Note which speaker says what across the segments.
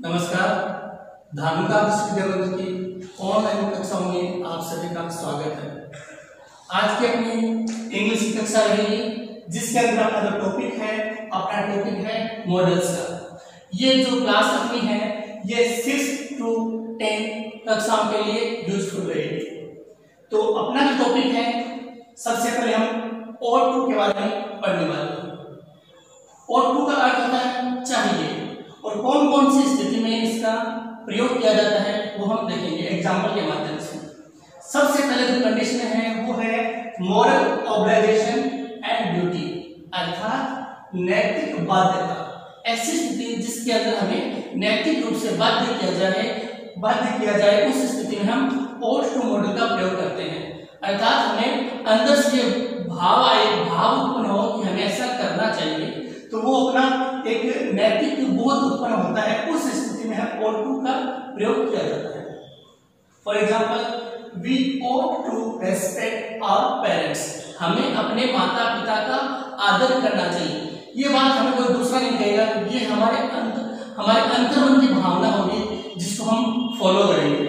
Speaker 1: नमस्कार। धार्मिका विश्वविद्यालय की ऑनलाइन कक्षाओं में आप सभी का स्वागत है। आज की अपनी इंग्लिश की कक्षा रहेगी जिसके अंदर अपना जो टॉपिक है मॉडल्स का। ये जो क्लास अपनी है ये 6 to 10 कक्षाओं के लिए यूजफुल रहेगी। तो अपना जो टॉपिक है सबसे पहले हम और टू के बारे में पढ़ने वाले हैं। और टू का अर्थ होता है चाहिए और कौन कौन सी स्थिति में इसका प्रयोग किया जाता है वो हम देखेंगे एग्जाम्पल के माध्यम से। सबसे पहले जो कंडीशन है वो है मोरल ऑब्लिगेशन एंड ड्यूटी, अर्थात नैतिक बाध्यता। ऐसी स्थिति जिसके अंदर हमें नैतिक रूप से बाध्य किया जाए उस स्थिति में हम और टू मॉडल का प्रयोग करते हैं। अर्थात हमें अंदर से भाव उत्पन्न हो कि हमें ऐसा करना चाहिए, तो वो अपना एक नैतिक बोध उत्पन्न होता है। उस स्थिति में हम और टू का प्रयोग किया जाता है। For example, we ought to respect our parents, हमें अपने माता पिता का आदर करना चाहिए। ये बात हमें कोई दूसरा नहीं कहेगा, ये हमारे अंतर्मन की भावना होगी जिसको हम फॉलो करेंगे।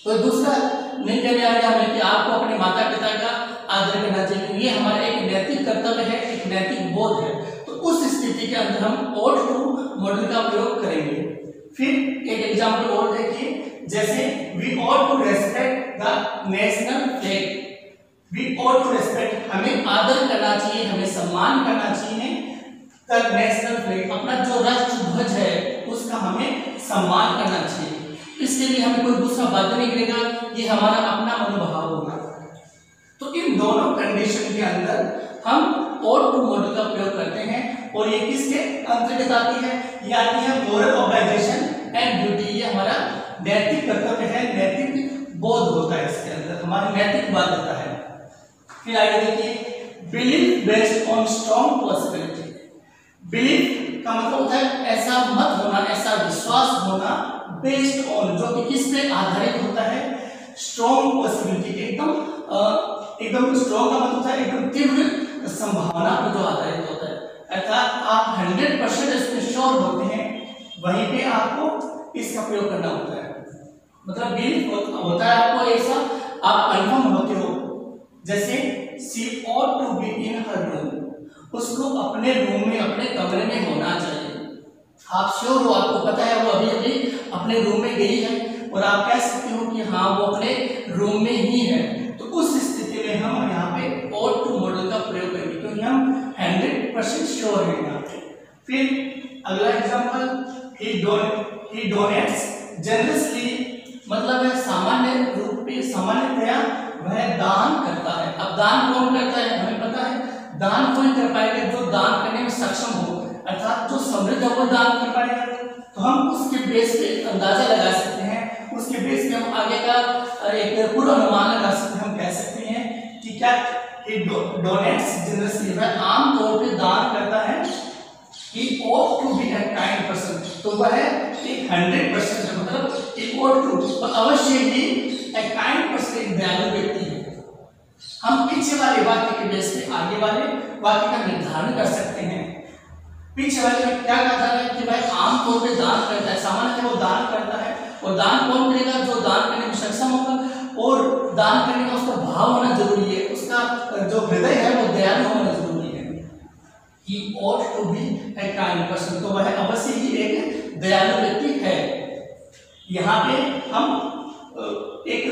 Speaker 1: कोई दूसरा नहीं कहने आएगा हमें कि आपको अपने माता पिता का आदर करना चाहिए। ये हमारा एक नैतिक कर्तव्य है, एक नैतिक बोध है। तो उस स्थिति के अंदर हम और टू मॉडल का प्रयोग करेंगे। फिर एक एग्जाम्पल और देखिए, जैसे we ought to respect the national flag, we ought to respect, हमें आदर करना चाहिए, हमें सम्मान करना चाहिए the national flag, अपना जो राष्ट्र ध्वज है उसका हमें सम्मान करना चाहिए। इसके लिए हमें कोई दूसरा बाध्य नहीं करेगा, ये हमारा अपना मनोभाव होगा। तो इन दोनों कंडीशन के अंदर हम और टू मॉडल का प्रयोग करते हैं और ये किसके अंतर्गत आती है? ये आती है मोरल ऑब्लिगेशन एंड ड्यूटी। ये हमारा नैतिक कर्तव्य है, नैतिक बोध होता है, इसके अंदर हमारी नैतिक बाध्यता है। फिर आगे देखिए, believe based on strong possibility. Believe का मतलब होता है ऐसा मत होना, ऐसा विश्वास होना, बेस्ड ऑन जो कि किस पे आधारित होता है? स्ट्रॉन्ग पॉसिबिलिटी, एकदम स्ट्रॉन्ग का मतलब होता है एकदम तीव्र संभावना पर जो आधारित होता है। अर्थात आप 100% इसमें श्योर होते हैं, वहीं पे आपको इसका प्रयोग करना होता है। मतलब बिलीव होता है आपको ऐसा, आप कंफर्म होते हो। जैसे she ought to be in her room, उसको अपने रूम में, अपने कमरे में होना चाहिए। आप श्योर हो, आपको पता है वो अभी अभी अपने रूम में गई है और आप कह सकते हो कि हाँ वो अपने रूम में ही है। तो उस स्थिति में हम यहाँ पे और टू मॉडल का प्रयोग करेंगे क्योंकि हम 100% श्योर हैं यहाँ पे। फिर अगला एग्जांपल, he donates generously, मतलब है सामान्यतया वह दान करता है। अब दान कौन करता है? हमें पता है दान कौन कर पाएगा? जो दान करने में सक्षम हो, अर्थात जो समृद्ध है वो दान कर पाएगा। तो हम उसके बेस पे अंदाजा लगा सकते हैं, उसके बेस पे हम आगे का एक पूरा अनुमान लगा सकते हैं। हम कह सकते हैं कि क्या डोनेट्स जनरसली, वह आम तौर पे दान करता है। He ought to be a kind person, तो वह एक 100% है, मतलब he ought to, तो अवश्य ही a kind person, एक दयालु व्यक्ति है। हम पीछे वाले वाक्य के बेस पे आगे वाले वाक्य का निर्धारण कर सकते हैं। पीछे वाले में क्या कहा जा रहा है कि वह आम तौर पे दान करता है, सामान्यतः वो दान करता है। और दान कौन करेगा? जो दान करने में सक्षम होगा, और दान करने का उसका भाव होना जरूरी है, उसका जो हृदय है वो दयालु होना जरूरी है। He ought to be a kind person, तो वह अवश्य ही एक दयालु व्यक्ति है। यहाँ पे हम एक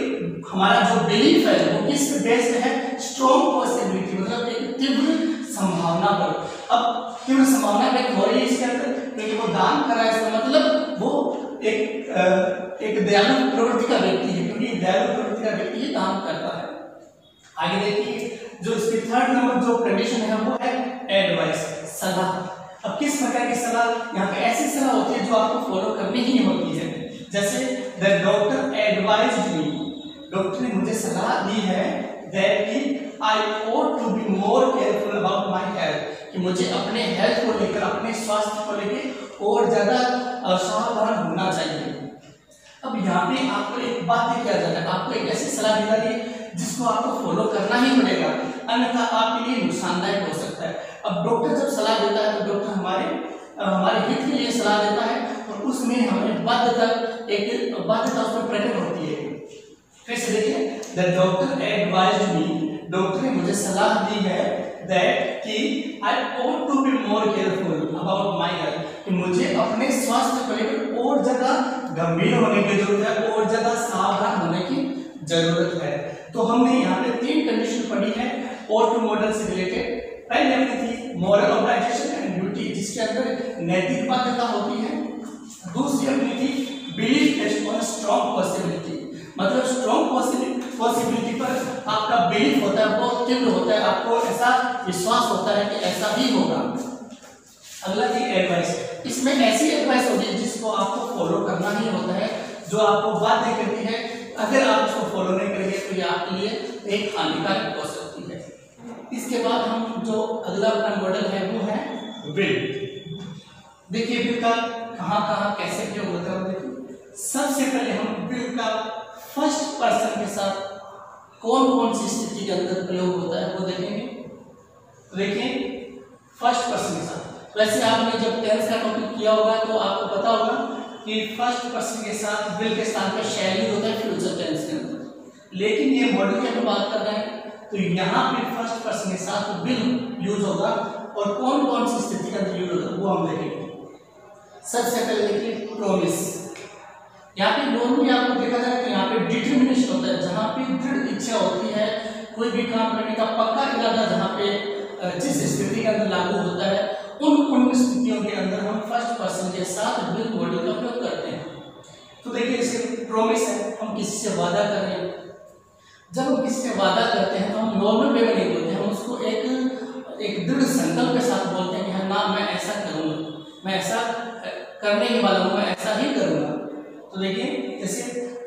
Speaker 1: हमारा जो बिलीफ है वो किस बेस्ड है? स्ट्रॉन्ग पॉसिबिलिटी, मतलब एक तीव्र संभावना पर। अब तीव्र संभावना व्यक्त हो रही है इसके अंदर क्योंकि वो दान कर रहा है, इसका मतलब वो एक दयालु प्रवृत्ति का व्यक्ति है, क्योंकि दयालु प्रवृत्ति का व्यक्ति ही दान करता है। आगे देखिए, जो इसकी थर्ड नंबर जो कंडीशन है वो है एडवाइस, सलाह। अब किस प्रकार की सलाह? यहाँ पे ऐसी सलाह होती है जो आपको फॉलो करनी ही होती है। जैसे the doctor advised me, doctor ने मुझे सलाह दी है that I ought to be more careful about my health, कि मुझे अपने हेल्थ को लेकर, अपने स्वास्थ्य को लेकर और ज्यादा सावधान होना चाहिए। अब यहाँ पे आपको एक बात किया जाता है, आपको एक ऐसी सलाह दी जाती है जिसको आपको फॉलो करना ही पड़ेगा, अन्यथा आपके लिए नुकसानदायक हो सकता है। अब डॉक्टर जब सलाह देता है तो डॉक्टर हमारे हमारे हित के लिए सलाह देता है और उसमें हमें बाध्यता उसमें प्रकट होती है। फिर से देखिए, the doctor advised me, doctor ने मुझे सलाह दी है दैट कि I ought to be more careful about my health, कि मुझे अपने स्वास्थ्य को लेकर और ज्यादा गंभीर होने की जरूरत है, और ज्यादा सावधान होने की जरूरत है। तो हमने यहाँ पे 3 कंडीशन पढ़ी है ought to मॉडल से रिलेटेड। पहले अपनी थी मॉरल ऑब्लाइजेशन एंड ड्यूटी, जिसके अंदर नैतिक बाध्यता होती है। दूसरी अपनी थी belief based on strong possibility, मतलब स्ट्रॉन्ग पॉसिबिलिटी पर आपका बिलीफ होता है, बहुत तीव्र होता है, आपको ऐसा विश्वास होता है कि ऐसा ही होगा। अगला थी एडवाइस, इसमें ऐसी एडवाइस होती है जिसको आपको फॉलो करना ही होता है, जो आपको बाध्य करती है। अगर आप उसको फॉलो नहीं करेंगे तो ये आपके लिए एक हानिकारक हो सकती है। इसके बाद हम जो अगला अपना मॉडल है वो है विल। देखिए विल का कहाँ कैसे प्रयोग होता है। देखिए सबसे पहले हम विल का फर्स्ट पर्सन के साथ कौन कौन सी स्थिति के अंदर प्रयोग होता है वो देखेंगे। तो देखिए फर्स्ट पर्सन के साथ, वैसे आपने जब टेंस का टॉपिक किया होगा तो आपको पता होगा कि फर्स्ट पर्सन के साथ विल के स्थान पर शैल यूज होता है फ्यूचर टेंस के अंदर। लेकिन ये मॉडल की हम बात कर रहे हैं तो यहाँ पे फर्स्ट पर्सन के साथ विल यूज होगा, और कौन कौन सी स्थिति के अंदर यूज होगा वो हम देखेंगे। सबसे पहले देखिए प्रॉमिस, यहाँ पे नॉर्मली आपको देखा जाए तो यहाँ पे डिटर्मिनेशन होता है, जहाँ पे दृढ़ इच्छा होती है कोई भी काम करने का, पक्का इरादा जहाँ पे जिस स्थिति के अंदर लागू होता है, उन स्थितियों के अंदर हम फर्स्ट पर्सन के साथ विल मॉडल का प्रयोग करते हैं। तो देखिए जैसे प्रॉमिस है, हम किसी से वादा कर रहे हैं। जब हम किसी से वादा करते हैं तो हम नॉर्मल वे में नहीं बोलते, हम उसको एक दृढ़ संकल्प के साथ बोलते हैं कि ना मैं ऐसा करूँगा, मैं ऐसा करने ही वाला हूँ, मैं ऐसा ही करूँगा। तो देखिए जैसे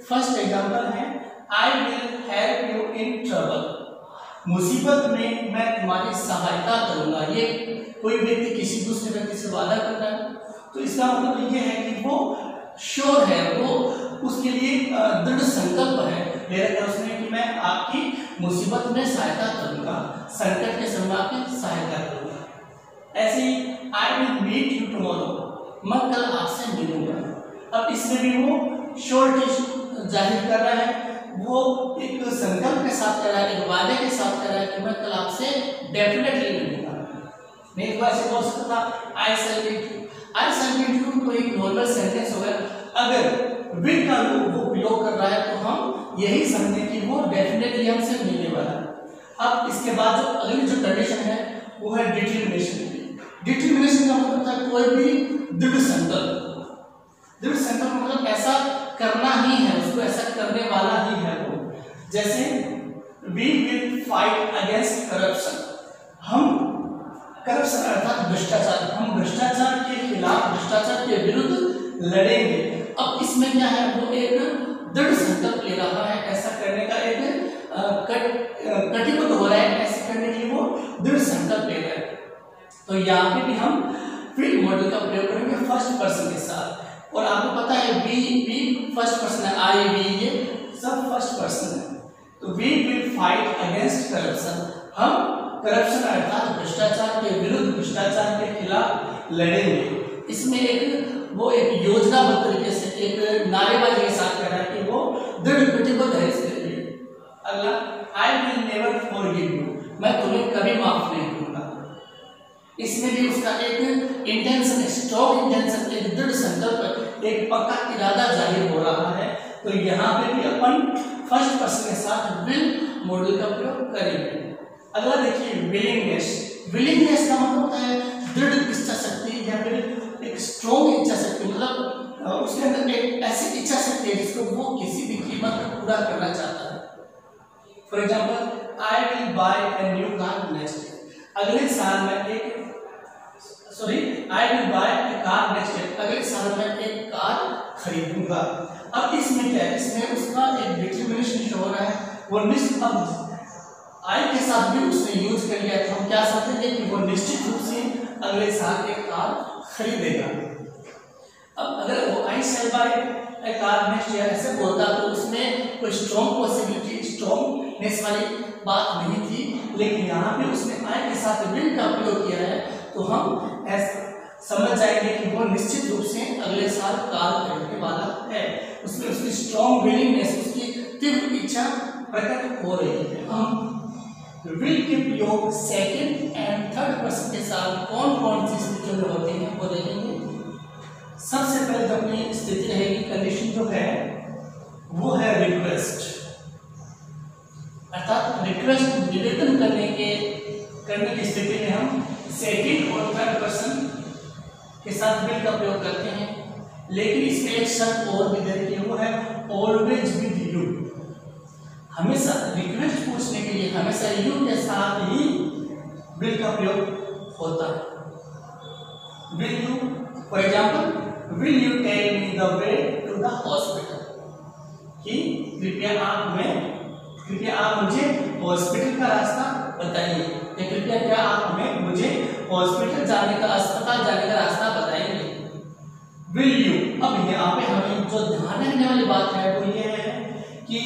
Speaker 1: फर्स्ट एग्जांपल है I will help you in trouble, मुसीबत में मैं तुम्हारी सहायता करूंगा। ये कोई व्यक्ति किसी दूसरे व्यक्ति से वादा कर रहा है तो इसका मतलब ये है कि वो श्योर है, वो उसके लिए दृढ़ संकल्प है ले रखा है उसने कि मैं आपकी मुसीबत में सहायता करूंगा, संकट के समय आपकी सहायता करूंगा। ऐसे ही I will meet you tomorrow, मैं कल आपसे मिलूंगा। अब इसमें भी वो श्योरिटी जाहिर कर रहा है, वो एक संकल्प के साथ कर रहा है, एक वादे के साथ कर रहा है कि मैं कल आपसे डेफिनेटली मिलूंगा। नहीं तो ऐसे बोल सकता था I shall meet you. I shall meet you तो एक नॉर्मल सेंटेंस हो गया। अगर विल का रूप वो प्रयोग कर रहा है तो हम यही समझें कि वो डेफिनेटली हमसे मिलने वाला है। अब इसके बाद जो अगली जो कंडीशन है वो है डिटर्मिनेशन। डिटर्मिनेशन का मतलब था कोई भी दृढ़ संकल्प। दृढ़ संकल्प मतलब ऐसा करना ही है, उसको ऐसा करने वाला ही है वो। जैसे we will fight against corruption, हम करप्शन अर्थात भ्रष्टाचार, हम भ्रष्टाचार के खिलाफ, भ्रष्टाचार के विरुद्ध लड़ेंगे। अब इसमें क्या है, वो एक दृढ़ संकल्प ले रहा है, ऐसा करने का एक कटिबद्ध हो रहा है, ऐसे करने के लिए वो दृढ़ संकल्प ले रहा है। तो यहाँ पे भी हम विल मॉडल का प्रयोग करेंगे फर्स्ट पर्सन के साथ। और आपको पता है वी फर्स्ट पर्सन है, आई वी ये सब फर्स्ट पर्सन है। तो we will fight against corruption, हम करप्शन अर्थात भ्रष्टाचार के विरुद्ध, भ्रष्टाचार के खिलाफ लड़ेंगे। इसमें वो एक योजनाबद्ध तरीके से एक नारेबाजी के साथ कह रहा है कि वो दृढ़ प्रतिबद्ध है इसके लिए। अगला I will never forgive you, मैं तुम्हें कभी माफ नहीं करूंगा। इसमें भी उसका एक इंटेंशन, स्ट्रॉन्ग इंटेंशन, एक दृढ़ संकल्प, एक पक्का इरादा जाहिर हो रहा है। तो यहाँ पे भी अपन फर्स्ट पर्सन के साथ विल मॉडल का प्रयोग करेंगे। अगला देखिए विलिंगनेस। विलिंगनेस का मतलब होता है दृढ़ इच्छा शक्ति या फिर एक स्ट्रॉन्ग इच्छा शक्ति, मतलब उसके अंदर एक ऐसी इच्छा शक्ति है जिसको वो किसी भी कीमत पर पूरा करना चाहता है। For example I will buy a new car next year, अगले साल में I will buy A car next year, अगले साल में एक कार खरीदूंगा। अब इसमें क्या है, इसमें उसका एक डिटर्मिनेशन शो हो रहा है, वो निश्चित अब आई के साथ भी उसने यूज कर लिया था। हम क्या समझेंगे कि वो निश्चित रूप से अगले साल एक कार खरीदेगा। अब अगर वो आई शैल बाय ए कार नेक्स्ट ईयर ऐसे बोलता तो उसमें कोई स्ट्रॉन्ग पॉसिबिलिटी, स्ट्रॉन्गनेस वाली बात नहीं थी। लेकिन यहाँ पे उसने आई के साथ विल का प्रयोग किया है, तो हम ऐसा समझ जाएंगे कि वो निश्चित रूप से अगले साल कार्य करने वाला है, उसमें उसकी स्ट्रॉन्ग विलिंगनेस, उसकी तीव्र इच्छा प्रकट हो रही है। हम विल कीप योग सेकंड एंड थर्ड पर्सन के साथ कौन कौन सी स्थितियों में होते हैं वो देखेंगे। सबसे पहले जो अपनी स्थिति रहेगी, कंडीशन जो है वो है रिक्वेस्ट, अर्थात रिक्वेस्ट निवेदन करने की स्थिति में हम सेकंड और थर्ड पर्सन के साथ विल का प्रयोग करते हैं। लेकिन इसमें एक शर्त और भी दे रखी है, वो है ऑलवेज विद यू। हमेशा रिक्वेस्ट पूछने के लिए हमेशा यू के साथ ही विल का प्रयोग होता है। Will you, for example, will you tell me the way to the hospital, कि कृपया आप मुझे हॉस्पिटल का रास्ता बताइए, या कृपया क्या आप मुझे हॉस्पिटल जाने का, अस्पताल जाने का रास्ता बताएंगे। विल यू, अब यहाँ पे हमें जो ध्यान रखने वाली बात है वो ये है कि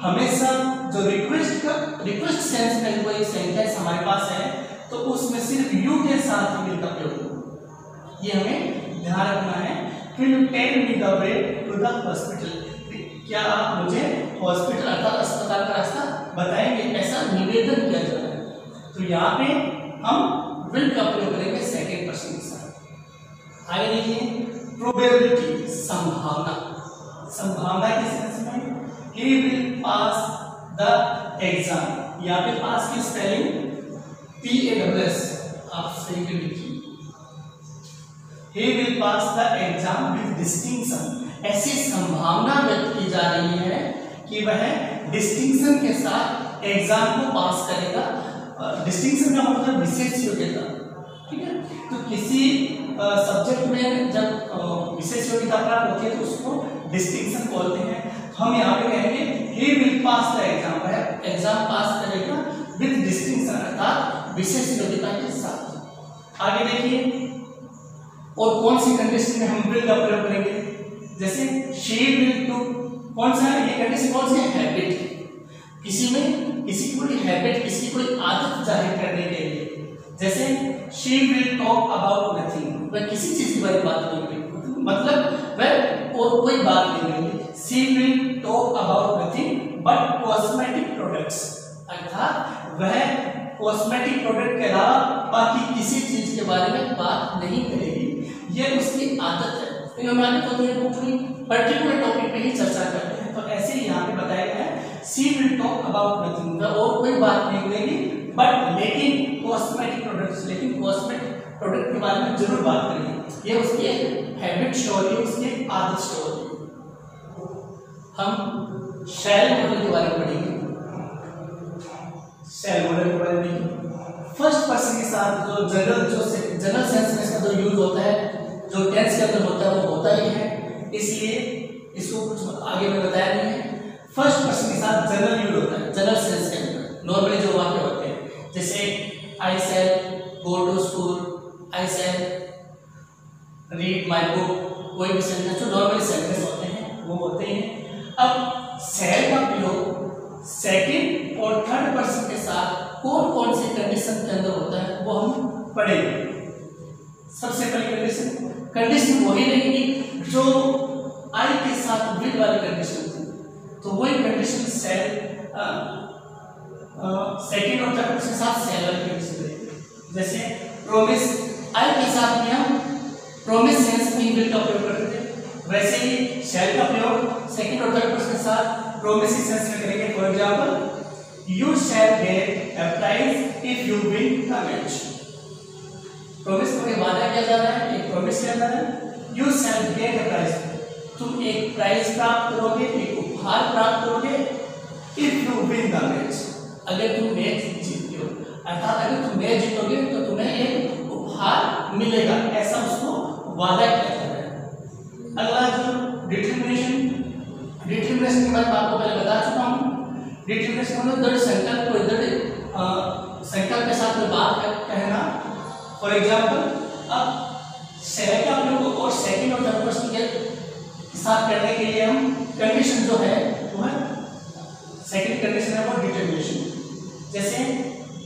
Speaker 1: हमेशा जो रिक्वेस्ट सेंस में कोई सेंटेंस हमारे पास है तो उसमें सिर्फ यू के साथ ही विल का प्रयोग हो, ये हमें ध्यान रखना है। Will you tell me the way to the hospital, क्या आप मुझे हॉस्पिटल अर्थात अस्पताल का रास्ता बताएंगे, ऐसा निवेदन किया जा रहा है। तो यहाँ पे हम विल का प्रयोग करेंगे सेकंड पर्सन के साथ। आगे देखिए, प्रोबेबिलिटी, संभावना के सेंस में he will pass the exam, यहाँ पे पास की स्पेलिंग PASS आप सही कर लिखिए। he will pass the exam with distinction, ऐसी संभावना व्यक्त की जा रही है कि वह डिस्टिंक्शन के साथ एग्जाम को पास करेगा। डिस्टिंक्शन का मतलब विशेष योग्यता, ठीक है। तो किसी सब्जेक्ट में जब विशेष योग्यता प्राप्त होती है तो उसको डिस्टिंक्शन बोलते हैं। हम यहाँ पे कहेंगे he will pass the exam, वह एग्जाम पास करेगा with distinction अर्थात विशेष योग्यता के साथ। आगे देखिए, और कौन सी कंडीशन में हम will का प्रयोग करेंगे, जैसे she will do, कौन सा ये कंडीशन कौन सी है, हैबिट, किसी कोई हैबिट, किसी कोई आदत जाहिर करने के लिए, जैसे she will talk about nothing, वह किसी चीज के बारे में बात नहीं करेगी, मतलब वह और कोई बात नहीं करेगी। she will talk about nothing but cosmetic products, अर्थात वह कॉस्मेटिक प्रोडक्ट के अलावा बाकी किसी चीज के बारे में बात नहीं करेगी, ये उसकी आदत है। तो हमारे तो पूरी पर्टिकुलर टॉपिक पे ही चर्चा करते हैं, तो ऐसे ही यहाँ पे बताया गया है she will talk about nothing, और कोई बात नहीं करेगी बट लेकिन कॉस्मेटिक प्रोडक्ट्स, लेकिन कॉस्मेटिक प्रोडक्ट के बारे में जरूर बात करेगी। ये उसकी एक हैबिट स्टोरी, उसकी एक आदत स्टोरी। हम शैल मॉडल के बारे में पढ़ेंगे। शैल मॉडल के बारे में फर्स्ट पर्सन के साथ जो जनरल सेंस में इसका जो यूज होता है, जो टेंस के अंदर होता है वो होता ही है, इसलिए इसको कुछ आगे में बताया नहीं है। फर्स्ट पर्सन के साथ जनरल यूज होता है, जनरल सेंस के अंदर नॉर्मली जो वाक्य होते हैं, जैसे I shall go to school, I shall read my book, कोई भी सेंटेंस जो नॉर्मली सेंटेंस होते हैं वो होते हैं। अब शैल का प्रयोग सेकंड और थर्ड पर्सन के साथ कौन कौन सी कंडीशन के अंदर होता है वो हम पढ़ेंगे। सबसे पहली कंडीशन वही रहेगी जो आई के साथ विल वाली कंडीशन थी, तो वही कंडीशन सेकंड और थर्ड पर्सन के साथ सेल वाली कंडीशन रहेगी। जैसे प्रॉमिस, आई के साथ में हम प्रॉमिस सेंस में विल का प्रयोग करते थे, वैसे ही शैल का प्रयोग सेकंड और थर्ड पर्सन के साथ प्रॉमिस सेंस में करेंगे। For example, you shall get a prize if you win the match. Promise को वादा किया जा रहा है, एक प्रॉमिस किया जा रहा है, you shall get a prize, तुम एक प्राइज प्राप्त करोगे, एक उपहार प्राप्त करोगे, if you win the match, अगर तुम मैच जीतते हो, अर्थात अगर तुम मैच जीतोगे तो तुम्हें एक उपहार मिलेगा, ऐसा उसको वादा किया जा रहा है। अगला जो डिटरमिनेशन के बारे में आपको पहले बता चुका हूँ। डिटरमिनेशन मतलब दृढ़ संकल्प को दृढ़ संकल्प के साथ में बात कहना। फॉर एग्जाम्पल, अब शैल का प्रयोग और सेकंड और थर्ड पर्सन के साथ करने के लिए हम कंडीशन जो है वो है सेकंड कंडीशन है वो डिटरमिनेशन। जैसे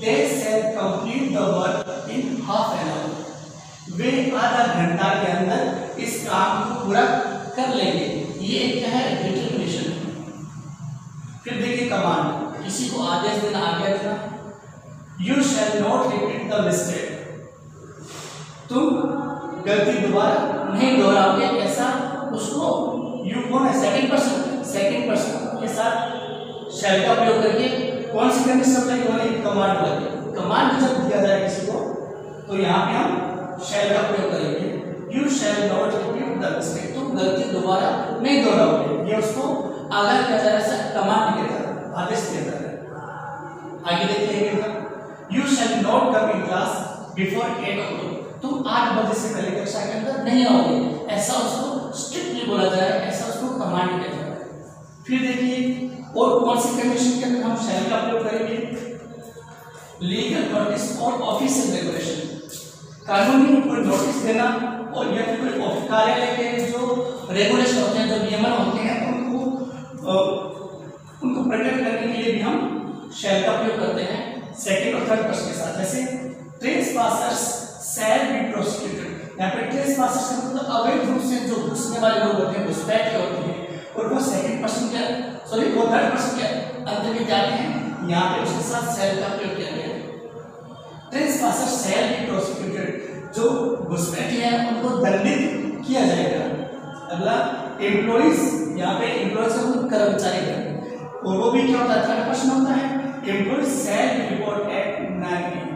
Speaker 1: they shall complete the work in half an hour, वे आधा घंटा के अंदर इस काम को पूरा कर लेंगे। ये क्या है, डिटरमिनेशन। फिर देखिए कमांड, किसी को आदेश देना, आज्ञा देना। You shall not repeat the mistake, तुम गलती दोबारा नहीं दोहराओगे। ऐसा उसको यू कौन है, सेकंड पर्सन के साथ शैल का प्रयोग करके कौन सी कंडीशन अप्लाई करेंगे, कमांड लगे। कमांड जब दिया जाए किसी को तो यहाँ पे हम शैल का प्रयोग करेंगे। You shall not repeat the mistake, तुम गलती दोबारा नहीं दोहराओगे। ये उसको आगाह किया जा रहा है, कमांड दिया जा रहा है, आदेश दिया जा रहा है। आगे देखिए, you shall not come in class before 8 o'clock, तुम 8 बजे से पहले कक्षा के अंदर नहीं आओगे। ऐसा उसको स्ट्रिक्टली बोला जा रहा है, ऐसा उसको कमांड किया जा रहा है। फिर देखिए और कौन सी कंडीशन के अंदर हम शैल का प्रयोग करेंगे, लीगल नोटिस और ऑफिशियल रेगुलेशन, कानूनी कोई नोटिस देना और या फिर कोई कार्यालय के जो रेगुलेशन होते हैं, जो नियमन होते हैं, उनको प्रकट करने के लिए भी हम शैल का प्रयोग करते हैं सेकंड और थर्ड पर्सन के साथ। जैसे ट्रेसपासर्स शैल बी प्रोसिक्यूटेड, यहाँ पे ट्रेसपासर्स का मतलब अवैध रूप से जो घुसने वाले लोग होते हैं, घुसपैठ होते हैं, और वो सेकंड पर्सन के वो थर्ड पर्सन के अंतर्गत जाते हैं। यहाँ पे उसके साथ शैल का प्रयोग किया गया है। ट्रेसपासर्स शैल बी प्रोसिक्यूटेड, जो घुसपैठी है उनको दंडित किया जाएगा। अगला एम्प्लॉइज, यहाँ पे एम्प्लॉइज का मतलब कर्मचारी है, और वो भी क्या होता है, थर्ड पर्सन होता है। Employees shall report at 9 PM,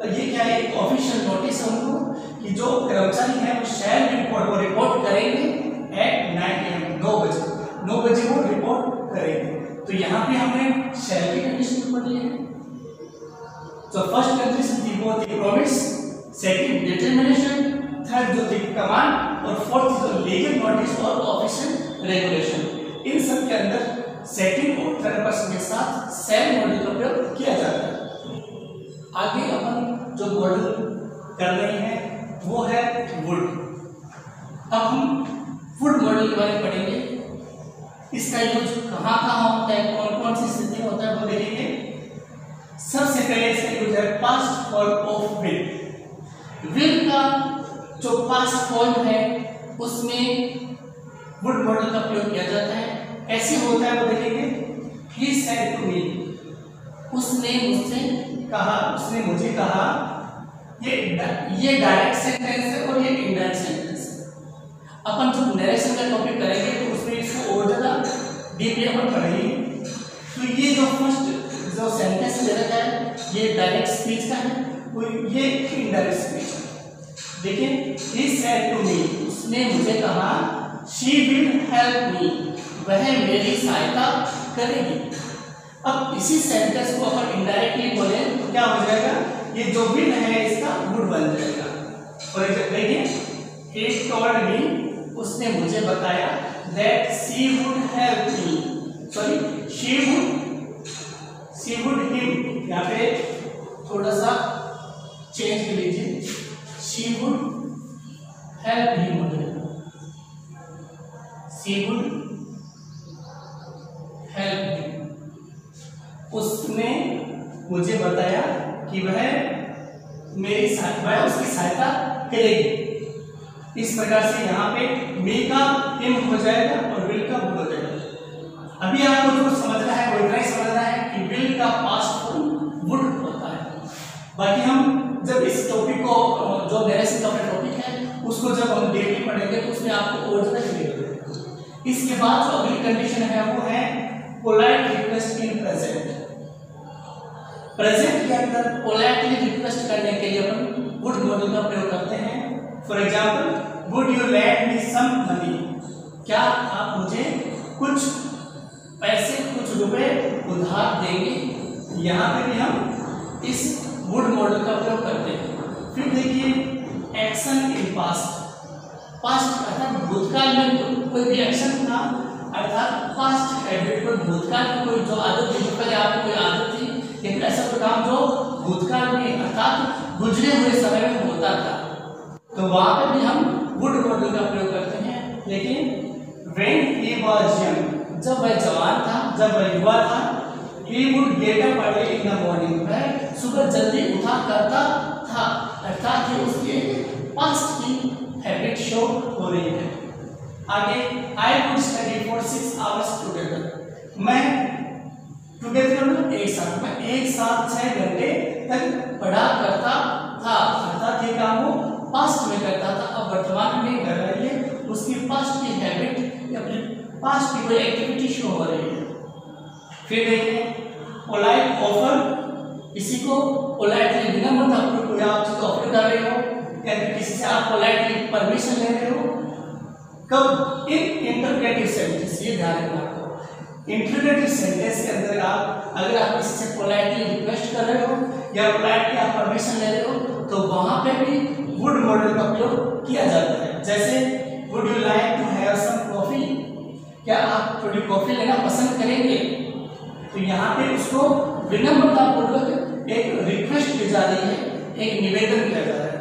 Speaker 1: ये क्या है, ऑफिशियल नोटिस है उनको कि जो कर्मचारी है वो शैल रिपोर्ट करेंगे एट 9 PM, 9 बजे वो रिपोर्ट करेंगे। तो यहाँ पे हमने शैल की कंडीशन पढ़ ली है। तो फर्स्ट कंडीशन थी वो थी प्रॉमिस, सेकंड डिटरमिनेशन, थर्ड जो थी कमांड, और फोर्थ जो लीगल नोटिस और ऑफिशियल रेगुलेशन। इन सब के अंदर सेकंड और थर्ड पर्सन के साथ शैल मॉडल का प्रयोग किया जाता है। आगे अपन जो मॉडल कर रहे हैं वो है वुड। अब हम वुड मॉडल के बारे में पढ़ेंगे। इसका यूज कहाँ कहाँ होता है, कौन कौन सी स्थिति में होता है वो देखेंगे। सबसे पहले इसका यूज है past form of will. Will का जो पास्ट फॉर्म है उसमें वुड मॉडल का प्रयोग किया जाता है। ऐसे होता है वो देखेंगे, he said to me, उसने मुझसे कहा, उसने मुझे कहा। ये डायरेक्ट सेंटेंस है और ये इनडायरेक्ट सेंटेंस है। अपन जब नरेशन का टॉपिक करेंगे तो उसमें इसको और ज्यादा डीपली अपन पढ़ेंगे। तो ये जो फर्स्ट जो सेंटेंस दे रखा है ये डायरेक्ट स्पीच का है, और ये इनडायरेक्ट स्पीच है। देखिए, he said to me, उसने मुझे कहा, she will help me, वह मेरी सहायता करेगी। अब इसी सेंटेंस को अपन इनडायरेक्टली बोले तो क्या हो जाएगा, ये जो विल है इसका वुड बन जाएगा। और देखिए, he told me, उसने मुझे बताया, that she would help me, sorry she would him, यहाँ पे थोड़ा सा चेंज कर लीजिए, she would help him, she would help him, उसने मुझे बताया कि वह उसकी सहायता करेगी। इस प्रकार से यहाँ पे मे का हिम हो जाएगा और विल का वुड हो जाएगा। अभी आपको जो समझना है वो इतना ही समझना है कि विल का पास्ट फॉर्म वुड होता है। बाकी हम जब इस टॉपिक को जो नरेशन का टॉपिक है उसको जब हम डीपली पढ़ेंगे तो उसमें आपको और ज्यादा क्लियर हो जाएगा। इसके बाद जो अगली कंडीशन है वो है polite request in present. Present के अंदर पोलाइटली रिक्वेस्ट करने के लिए अपन वुड मॉडल का प्रयोग करते हैं। For example, would you lend me some money, क्या आप मुझे कुछ पैसे, कुछ रुपए उधार देंगे। यहाँ पे भी हम इस वुड मॉडल का प्रयोग करते हैं। फिर देखिए, एक्शन इन पास्ट। पास्ट अर्थात भूतकाल में कोई भी एक्शन था, अर्थात पास्ट हैबिट, कोई भूतकाल में कोई जो आदत थी, पहले आपको कोई आदत थी, लेकिन ऐसा कोई काम जो भूतकाल में अर्थात गुजरे हुए समय में होता था, तो वहां पर भी हम वुड मॉडल का प्रयोग करते हैं। लेकिन when he was young, जब वह जवान था, जब वह युवा था, he would get up early in the morning, वह सुबह जल्दी उठा करता था, अर्थात ये उसके पास्ट की हैबिट शो हो रही है। आगे I would study for 6 hours together, मैं टुगेदर मतलब एक साथ, मैं एक साथ 6 घंटे तक पढ़ा करता था। अर्थात ये काम वो पास्ट में करता था, अब वर्तमान में कर रही है, उसकी पास्ट की हैबिट या फिर पास्ट की कोई एक्टिविटी शो हो रही है। फिर देखिए पोलाइट ऑफर, किसी को पोलाइटली विनम्रतापूर्वक कोई आप चीज ऑफर कर रहे हो या फिर किसी से आप पोलाइटली परमिशन ले रहे हो। कब? इन इंटरगेटिव सेंटेंस, ये ध्यान रखना आपको। इंटरगेटिव सेंटेंस के अंदर आप अगर आप किसी से पोलाइटली रिक्वेस्ट कर रहे हो या पोलाइटली आप परमिशन ले रहे हो तो वहां पे भी वुड मॉडल का प्रयोग किया जाता है। जैसे would you like to have some coffee, क्या आप थोड़ी कॉफी लेना पसंद करेंगे? तो यहाँ पे उसको विनम्रतापूर्वक एक रिक्वेस्ट की जा रही है, एक निवेदन किया जा रहा है।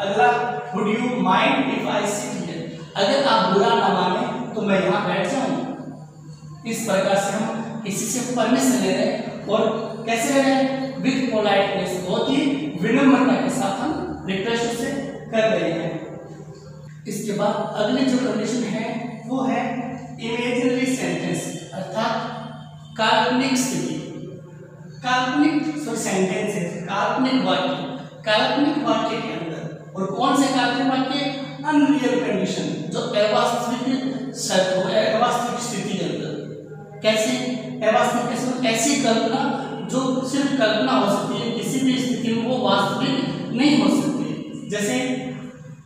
Speaker 1: अगला would you mind if I sit here, अगर आप बुरा ना माने तो मैं यहाँ बैठ जाऊं। इस प्रकार से हम किसी से परमिशन ले रहे हैं और कैसे ले रहे हैं? विद पोलाइटनेस, बहुत ही विनम्रता के साथ हम रिक्वेस्ट से कर रहे हैं। इसके बाद अगली जो कंडीशन है वो है इमेजिनरी सेंटेंस, अर्थात काल्पनिक स्थिति। काल्पनिक सेंटेंसेस, काल्पनिक वाक्य, काल्पनिक वाक्य के अंदर, और कौन से काल्पनिक वाक्य? अनरियल कंडीशन, जो अवास्तविक शर्त हो, अवास्तविक स्थिति के अंदर। कैसे अवास्तविक? ऐसी कल्पना जो सिर्फ कल्पना हो सकती है, किसी भी स्थिति में वो वास्तविक नहीं हो सकती। जैसे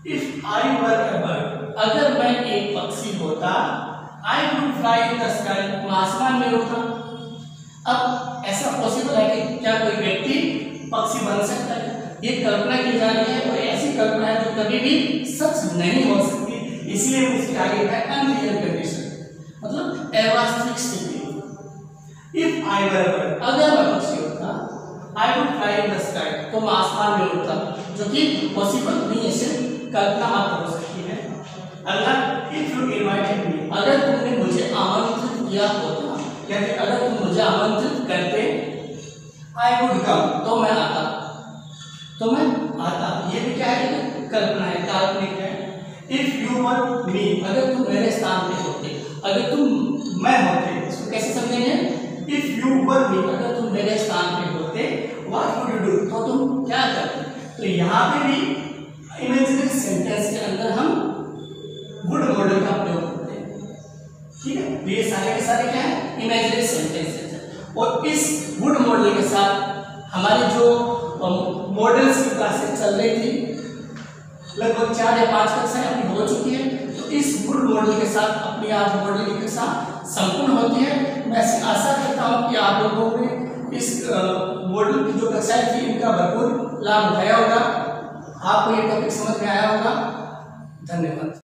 Speaker 1: if I were a bird, अगर मैं एक पक्षी होता, I would fly in the sky, मैं आसमान में उड़ता। अब ऐसा पॉसिबल है कि क्या कोई व्यक्ति पक्षी बन सकता है? ये कल्पना की जा रही है और ऐसी कल्पना है जो कभी भी सच नहीं हो सकती, इसलिए उसके आगे है अनरियल कंडीशन, मतलब अवास्तविक स्थिति। If I were a bird, अगर मैं पक्षी होता, I would fly in the sky, तो मैं आसमान में उड़ता, जो कि पॉसिबल नहीं है, सिर्फ कल्पना मात्र हो सकती है। अगला इफ यू इनवाइटेड मी, अगर तुमने मुझे आमंत्रित किया होता या फिर अगर तुम मुझे आमंत्रित करते, आई वुड कम, तो मैं आता, तो मैं आता। ये भी क्या है? कल्पना है, काल्पनिक है। इफ यू वर मी, अगर तुम मेरे स्थान पे होते, अगर तुम मैं होते, इसको कैसे समझेंगे? इफ यू वर मी, अगर तुम मेरे स्थान पे होते, व्हाट वुड यू डू, तो तुम क्या करते? तो यहाँ पे भी इमेजिनरी सेंटेंस के अंदर हम वुड मॉडल का प्रयोग करते हैं। ठीक है, ये सारे के सारे क्या है? इमेजिनरी सेंटेंसेस है। और इस वुड मॉडल के साथ हमारी जो मॉडल्स की क्लासेस चल रही थी, लगभग 4 या 5 कक्षाएं अपनी हो चुकी है, तो इस वुड मॉडल के साथ अपनी आज मॉडल की कक्षा संपूर्ण होती है। मैं आशा करता हूं कि आप लोगों ने इस मॉडल की जो कक्षाएं थी इनका भरपूर लाभ उठाया होगा, आपको ये टॉपिक समझ में आया होगा। धन्यवाद।